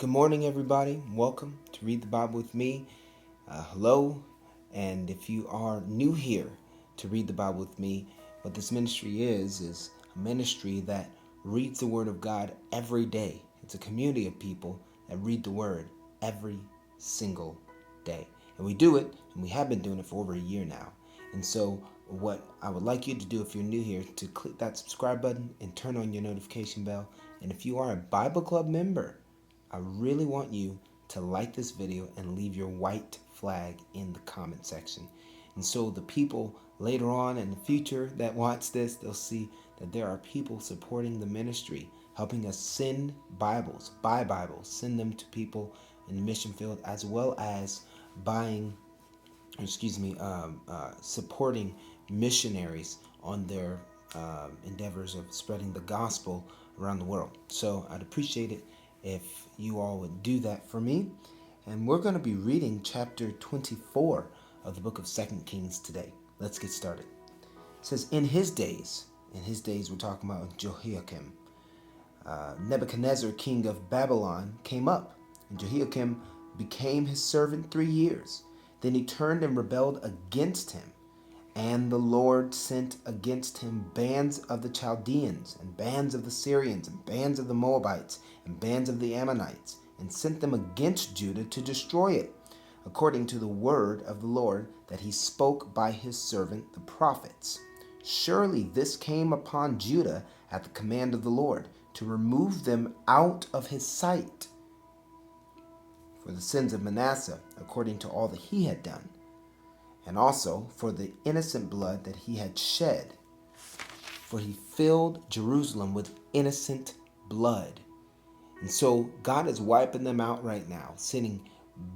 Good morning, everybody. Welcome to Read the Bible with me. Hello, and if you are new here to Read the Bible with me, what this ministry is a ministry that reads the Word of God every day. It's a community of people that read the Word every single day. And we do it, and we have been doing it for over a year now. And so what I would like you to do if you're new here, to click that subscribe button and turn on your notification bell. And if you are a Bible Club member, I really want you to like this video and leave your white flag in the comment section. And so the people later on in the future that watch this, they'll see that there are people supporting the ministry, helping us send Bibles, buy Bibles, send them to people in the mission field, as well as supporting missionaries on their endeavors of spreading the gospel around the world. So I'd appreciate it if you all would do that for me. And we're going to be reading chapter 24 of the book of 2 Kings today. Let's get started. It says, in his days we're talking about Jehoiakim, Nebuchadnezzar, king of Babylon, came up, and Jehoiakim became his servant 3 years. Then he turned and rebelled against him. And the Lord sent against him bands of the Chaldeans, and bands of the Syrians, and bands of the Moabites, and bands of the Ammonites, and sent them against Judah to destroy it, according to the word of the Lord that he spoke by his servant the prophets. Surely this came upon Judah at the command of the Lord, to remove them out of his sight, for the sins of Manasseh, according to all that he had done, and also for the innocent blood that he had shed. For he filled Jerusalem with innocent blood. And so God is wiping them out right now, sending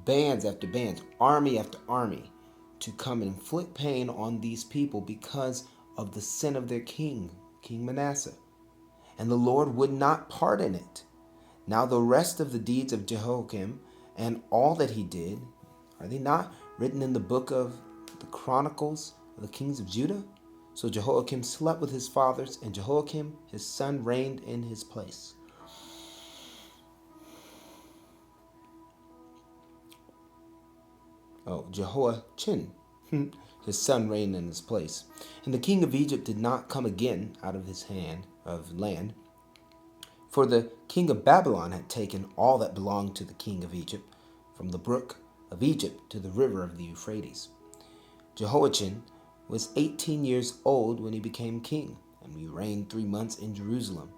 bands after bands, army after army, to come and inflict pain on these people because of the sin of their king, King Manasseh. And the Lord would not pardon it. Now the rest of the deeds of Jehoiakim and all that he did, are they not written in the book of the Chronicles of the kings of Judah? So Jehoiakim slept with his fathers, and Jehoiakim his son reigned in his place. Jehoiachin, his son, reigned in his place. And the king of Egypt did not come again out of his hand of land, for the king of Babylon had taken all that belonged to the king of Egypt, from the brook of Egypt to the river of the Euphrates. Jehoiachin was 18 years old when he became king, and he reigned 3 months in Jerusalem.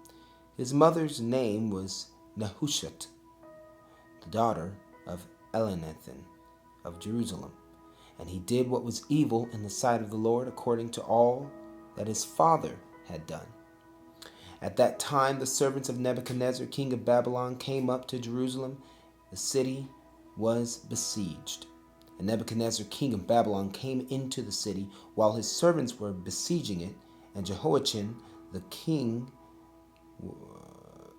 His mother's name was Nehushta, the daughter of Elnathan of Jerusalem. And he did what was evil in the sight of the Lord, according to all that his father had done. At that time the servants of Nebuchadnezzar, king of Babylon, came up to Jerusalem. The city was besieged. And Nebuchadnezzar, king of Babylon, came into the city while his servants were besieging it. And Jehoiachin, the king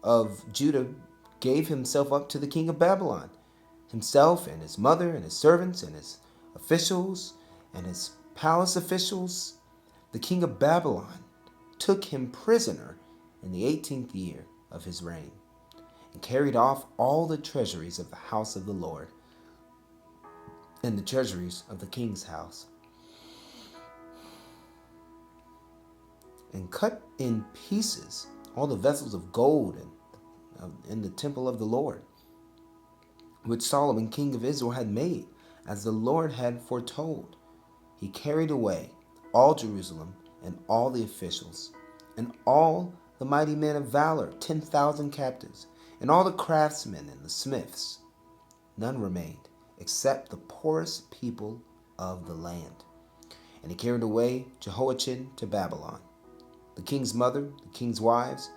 of Judah, gave himself up to the king of Babylon, himself and his mother and his servants and his officials and his palace officials. The king of Babylon took him prisoner in the 18th year of his reign, and carried off all the treasuries of the house of the Lord, and the treasuries of the king's house, and cut in pieces all the vessels of gold in the temple of the Lord, which Solomon king of Israel had made, as the Lord had foretold. He carried away all Jerusalem, and all the officials, and all the mighty men of valor, 10,000 captives, and all the craftsmen and the smiths. None remained, except the poorest people of the land. And he carried away Jehoiachin to Babylon. The king's mother, the king's wives,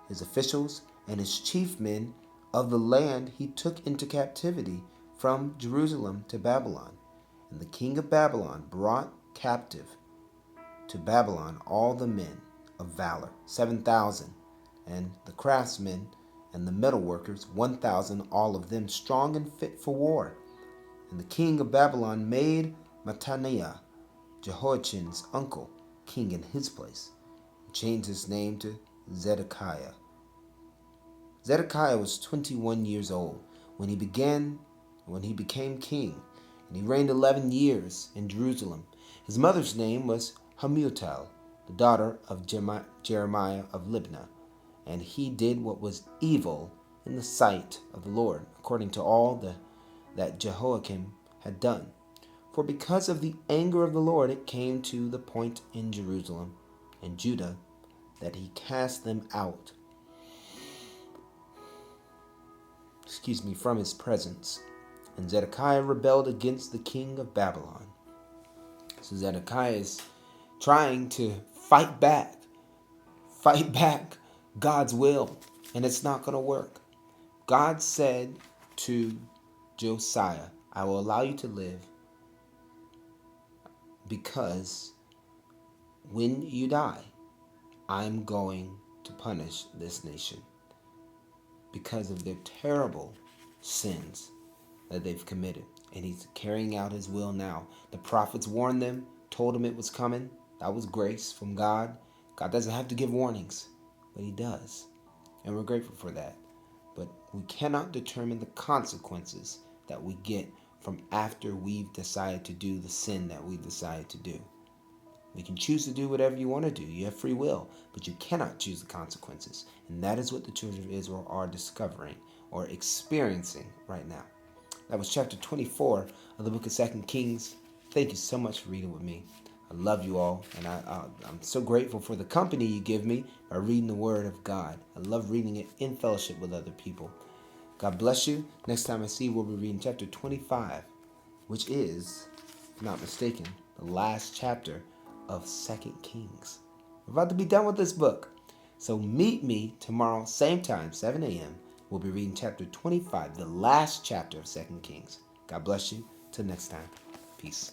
his officials, and his chief men of the land he took into captivity from Jerusalem to Babylon. And the king of Babylon brought captive to Babylon all the men of valor, 7,000, and the craftsmen and the metalworkers, 1,000, all of them strong and fit for war. And the king of Babylon made Mattaniah, Jehoiachin's uncle, king in his place, and changed his name to Zedekiah. Zedekiah was 21 years old when he became king, and he reigned 11 years in Jerusalem. His mother's name was Hamutal, the daughter of Jeremiah of Libnah, and he did what was evil in the sight of the Lord, according to all that Jehoiakim had done. For because of the anger of the Lord, it came to the point in Jerusalem and Judah that he cast them out, from his presence. And Zedekiah rebelled against the king of Babylon. So Zedekiah is trying to fight back God's will, and it's not going to work. God said to Josiah, I will allow you to live because when you die, I'm going to punish this nation because of their terrible sins that they've committed. And he's carrying out his will now. The prophets warned them, told them it was coming. That was grace from God. God doesn't have to give warnings, but he does. And we're grateful for that. But we cannot determine the consequences that we get from after we've decided to do the sin that we've decided to do. We can choose to do whatever you want to do. You have free will, but you cannot choose the consequences. And that is what the children of Israel are discovering or experiencing right now. That was chapter 24 of the book of 2 Kings. Thank you so much for reading with me. I love you all, and I'm so grateful for the company you give me by reading the Word of God. I love reading it in fellowship with other people. God bless you. Next time I see you, we'll be reading chapter 25, which is, if I'm not mistaken, the last chapter of 2 Kings. We're about to be done with this book. So meet me tomorrow, same time, 7 a.m. We'll be reading chapter 25, the last chapter of 2 Kings. God bless you. Till next time. Peace.